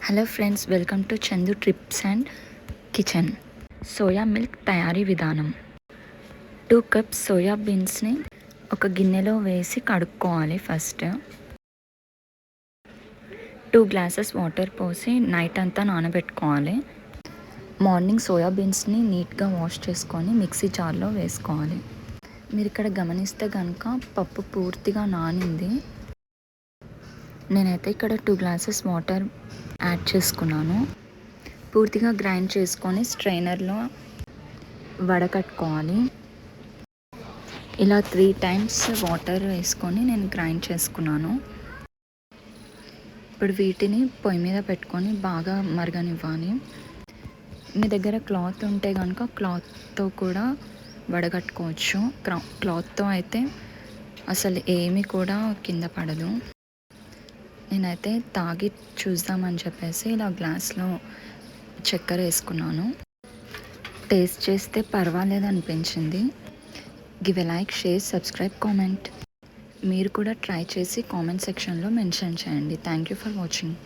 Hello friends, welcome to Chandu trips and kitchen. Soya milk తయారీ విధానం. 2 cups soya బీన్స్ని ఒక గిన్నెలో వేసి కడుక్కోవాలి. ఫస్ట్ 2 గ్లాసెస్ వాటర్ పోసి నైట్ అంతా నానబెట్టుకోవాలి. మార్నింగ్ సోయా బీన్స్ని నీట్గా వాష్ చేసుకొని మిక్సీ జార్లో వేసుకోవాలి. మీరు ఇక్కడ గమనిస్తే కనుక పప్పు పూర్తిగా నానింది. నేనైతే ఇక్కడ 2 గ్లాసెస్ వాటర్ యాడ్ చేసుకున్నాను. పూర్తిగా గ్రైండ్ చేసుకొని స్ట్రైనర్లో వడకట్టుకోవాలి. ఇలా 3 టైమ్స్ వాటర్ వేసుకొని నేను గ్రైండ్ చేసుకున్నాను. ఇప్పుడు వీటిని పొయ్యి మీద పెట్టుకొని బాగా మరగనివ్వాలి. మీ దగ్గర క్లాత్ ఉంటే కనుక క్లాత్తో కూడా వడగట్టుకోవచ్చు. క్లాత్తో అయితే అసలు ఏమీ కూడా కింద పడదు. నేనైతే తాగి చూద్దామని చెప్పేసి ఇలా గ్లాస్లో చక్కెర వేసుకున్నాను. టేస్ట్ చేస్తే పర్వాలేదు అనిపించింది. Give a like, share, subscribe, comment. మీరు కూడా ట్రై చేసి కామెంట్ సెక్షన్లో మెన్షన్ చేయండి. Thank you for watching.